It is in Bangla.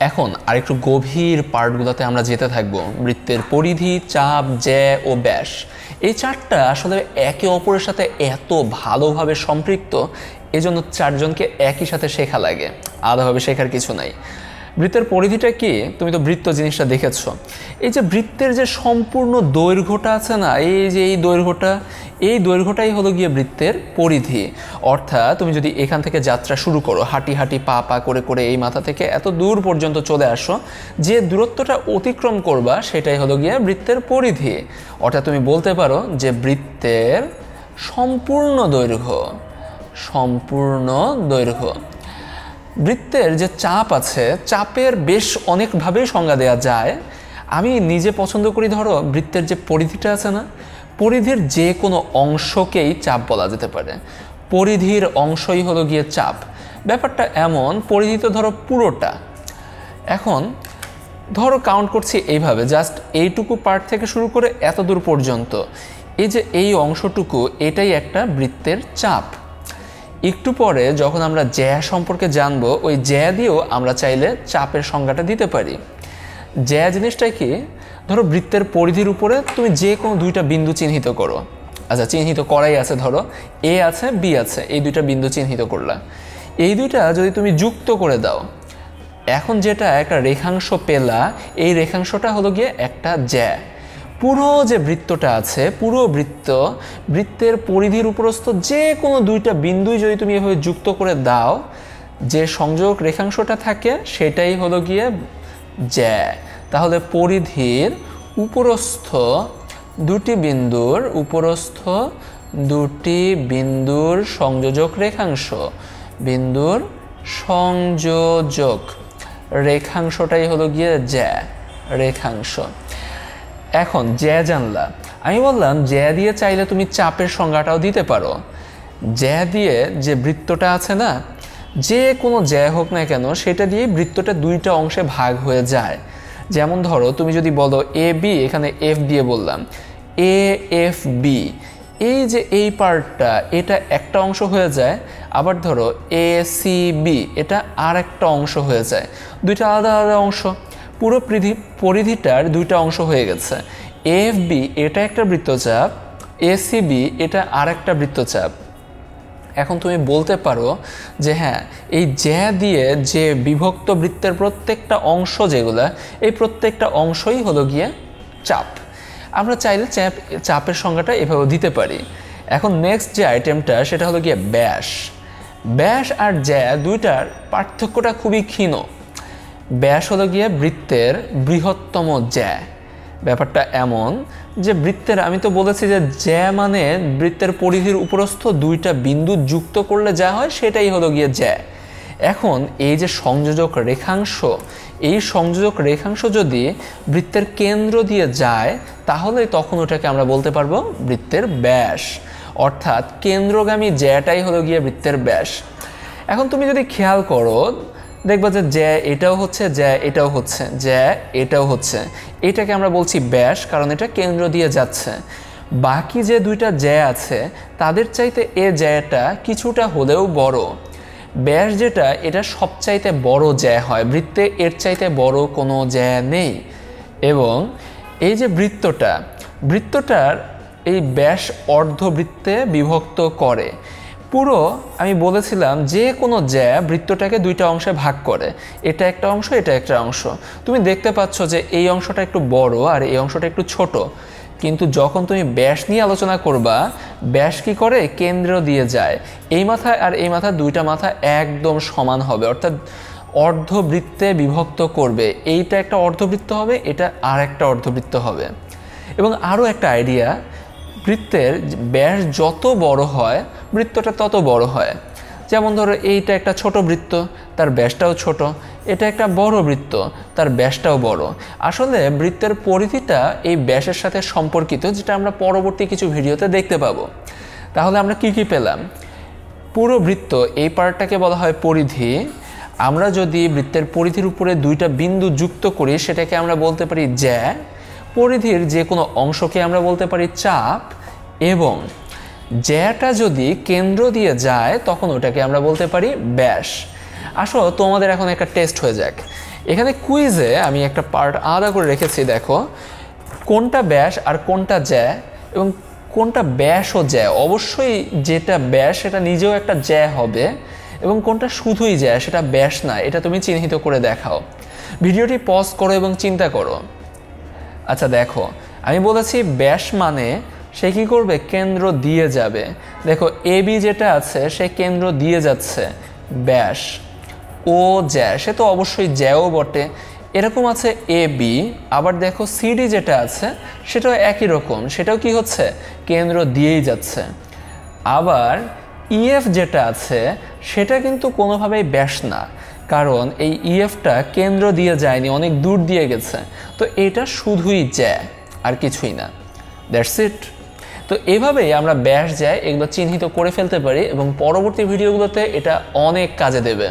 এখন আরেকটু গভীর পার্টগুলোতে আমরা যেতে থাকবো। বৃত্তের পরিধি, চাপ, জ্যা ও ব্যাস, এই চারটা আসলে একে অপরের সাথে এত ভালোভাবে সম্পৃক্ত, এজন্য চারজনকে একই সাথে শেখা লাগে, আলাদাভাবে শেখার কিছু নাই। বৃত্তের পরিধিটা কি? তুমি তো বৃত্ত জিনিসটা দেখেছো। এই যে বৃত্তের যে সম্পূর্ণ দৈর্ঘ্যটা আছে না, এই যে এই দৈর্ঘ্যটাই হলো গিয়ে বৃত্তের পরিধি। অর্থাৎ তুমি যদি এখান থেকে যাত্রা শুরু করো, হাঁটি হাঁটি পা পা করে করে এই মাথা থেকে এত দূর পর্যন্ত চলে আসো, যে দূরত্বটা অতিক্রম করবা সেটাই হলো গিয়ে বৃত্তের পরিধি। অর্থাৎ তুমি বলতে পারো যে বৃত্তের সম্পূর্ণ দৈর্ঘ্য। বৃত্তের যে চাপ আছে, চাপের বেশ অনেকভাবেই সংজ্ঞা দেওয়া যায়। আমি নিজে পছন্দ করি, ধরো বৃত্তের যে পরিধিটা আছে না, পরিধির যে কোনো অংশকেই চাপ বলা যেতে পারে। পরিধির অংশই হলো গিয়ে চাপ। ব্যাপারটা এমন, পরিধি তো ধরো পুরোটা। এখন ধরো কাউন্ট করছি এইভাবে, জাস্ট এইটুকু পার্ট থেকে শুরু করে এত দূর পর্যন্ত, এই যে এই অংশটুকু, এটাই একটা বৃত্তের চাপ। একটু পরে যখন আমরা জ্যা সম্পর্কে জানবো, ওই জ্যা দিয়েও আমরা চাইলে চাপের সংজ্ঞাটা দিতে পারি। জ্যা জিনিসটা কি? ধরো বৃত্তের পরিধির উপরে তুমি যে কোনো দুইটা বিন্দু চিহ্নিত করো। আচ্ছা, চিহ্নিত করাই আছে, ধরো এ আছে, বি আছে, এই দুইটা বিন্দু চিহ্নিত করলা। এই দুইটা যদি তুমি যুক্ত করে দাও, এখন যেটা একটা রেখাংশ পেলা, এই রেখাংশটা হলো গিয়ে একটা জ্যা। পুরো যে বৃত্তটা আছে, পুরো বৃত্তের পরিধির উপরস্থ যে কোনো দুইটা বিন্দুই যদি তুমি এভাবে যুক্ত করে দাও, যে সংযোগ রেখাংশটা থাকে সেটাই হলো গিয়ে জ্যা। তাহলে পরিধির উপরস্থ দুটি বিন্দুর সংযোজক রেখাংশটাই হলো গিয়ে জ্যা রেখাংশ। এখন জ্যা জানলা, আমি বললাম জ্যা দিয়ে চাইলে তুমি চাপের সংজ্ঞাটাও দিতে পারো। জ্যা দিয়ে যে বৃত্তটা আছে না, যে কোনো জ্যা হোক না কেন, সেটা দিয়ে বৃত্তটা দুইটা অংশে ভাগ হয়ে যায়। যেমন ধরো তুমি যদি বলো এ বি, এখানে এফ দিয়ে বললাম এ এফ বি, এই যে এই পার্টটা, এটা একটা অংশ হয়ে যায়। আবার ধরো এ সি বি, এটা আর একটা অংশ হয়ে যায়। দুইটা আলাদা আলাদা অংশ, পুরো পরিধিটার দুইটা অংশ হয়ে গেছে। এফ বি এটা একটা বৃত্তচাপ, এসিবি এটা আর একটা বৃত্তচাপ। এখন তুমি বলতে পারো যে হ্যাঁ, এই জ্যা দিয়ে যে বিভক্ত বৃত্তের প্রত্যেকটা অংশ যেগুলা, এই প্রত্যেকটা অংশই হলো গিয়ে চাপ। আমরা চাইলে চাপের সংজ্ঞাটা এভাবে দিতে পারি। এখন নেক্সট যে আইটেমটা, সেটা হলো গিয়ে ব্যাস আর জ্যা দুইটার পার্থক্যটা খুবই ক্ষীণ। ব্যাস হলো গিয়ে বৃত্তের বৃহত্তম জ্যা। ব্যাপারটা এমন যে বৃত্তের, আমি তো বলেছি যে জ্যা মানে বৃত্তের পরিধির উপরস্থ দুইটা বিন্দু যুক্ত করলে যা হয় সেটাই হলো গিয়ে জ্যা। এখন এই যে সংযোজক রেখাংশ, এই সংযোজক রেখাংশ যদি বৃত্তের কেন্দ্র দিয়ে যায়, তাহলে তখন ওটাকে আমরা বলতে পারবো বৃত্তের ব্যাস। অর্থাৎ কেন্দ্রগামী জ্যাটাই হলো গিয়ে বৃত্তের ব্যাস। এখন তুমি যদি খেয়াল করো, দেখবা যে জ্যা এটাও হচ্ছে, জ্যা এটাও হচ্ছে, জ্যা এটাও হচ্ছে। এটাকে আমরা বলছি ব্যাস, কারণ এটা কেন্দ্র দিয়ে যাচ্ছে। বাকি যে দুইটা জ্যা আছে, তাদের চাইতে এ জ্যাটা কিছুটা হলেও বড়। ব্যাস যেটা, এটা সবচাইতে বড় জ্যা হয়, বৃত্তে এর চাইতে বড় কোনো জ্যা নেই। এবং এই যে বৃত্তটার এই ব্যাস অর্ধবৃত্তে বিভক্ত করে। পুরো আমি বলেছিলাম যে কোনো জ্যা বৃত্তটাকে দুইটা অংশে ভাগ করে, এটা একটা অংশ, এটা একটা অংশ। তুমি দেখতে পাচ্ছ যে এই অংশটা একটু বড় আর এই অংশটা একটু ছোট, কিন্তু যখন তুমি ব্যাস নিয়ে আলোচনা করবা, ব্যাস কি করে? কেন্দ্র দিয়ে যায়। এই মাথা আর এই মাথা, দুইটা মাথা একদম সমান হবে, অর্থাৎ অর্ধবৃত্তে বিভক্ত করবে। এইটা একটা অর্ধবৃত্ত হবে, এটা আর একটা অর্ধবৃত্ত হবে। এবং আরও একটা আইডিয়া, বৃত্তের ব্যাস যত বড় হয়, বৃত্তটা তত বড় হয়। যেমন ধরো এইটা একটা ছোট বৃত্ত, তার ব্যাসটাও ছোট। এটা একটা বড় বৃত্ত, তার ব্যাসটাও বড়। আসলে বৃত্তের পরিধিটা এই ব্যাসের সাথে সম্পর্কিত, যেটা আমরা পরবর্তী কিছু ভিডিওতে দেখতে পাবো। তাহলে আমরা কি পেলাম? পুরো বৃত্ত, এই পার্টটাকে বলা হয় পরিধি। আমরা যদি বৃত্তের পরিধির উপরে দুইটা বিন্দু যুক্ত করি, সেটাকে আমরা বলতে পারি জ্যা। পরিধির যে কোনো অংশকে আমরা বলতে পারি চাপ। এবং জ্যাটা যদি কেন্দ্র দিয়ে যায়, তখন ওটাকে আমরা বলতে পারি ব্যাস। আসলে তোমাদের এখন একটা টেস্ট হয়ে যাক। এখানে কুইজে আমি একটা পার্ট আলাদা করে রেখেছি, দেখো কোনটা ব্যাস আর কোনটা জ্যা, এবং কোনটা ব্যাস ও জ্যা। অবশ্যই যেটা ব্যাস সেটা নিজেও একটা জ্যা হবে, এবং কোনটা শুধুই জ্যা সেটা ব্যাস না, এটা তুমি চিহ্নিত করে দেখাও। ভিডিওটি পজ করো এবং চিন্তা করো। আচ্ছা দেখো, আমি বলেছি ব্যাস মানে সে কী করবে, কেন্দ্র দিয়ে যাবে। দেখো এ বি যেটা আছে সে কেন্দ্র দিয়ে যাচ্ছে, ব্যাস। ও জ্যা, সে তো অবশ্যই জ্যাও বটে। এরকম আছে এ বি, আবার দেখো সিডি যেটা আছে সেটাও একই রকম, সেটাও কি হচ্ছে, কেন্দ্র দিয়েই যাচ্ছে। আবার ইএফ যেটা আছে সেটা কিন্তু কোনোভাবেই ব্যাস না, কারণ এই ইএফটা কেন্দ্র দিয়ে যায়নি, অনেক দূর দিয়ে গেছে। তো এটা শুধুই জ্যা, আর কিছুই না। That's it. তো এভাবেই আমরা ব্যাস জ্যা এগুলো চিহ্নিত করে ফেলতে পারি, এবং পরবর্তী ভিডিওগুলোতে এটা অনেক কাজে দেবে।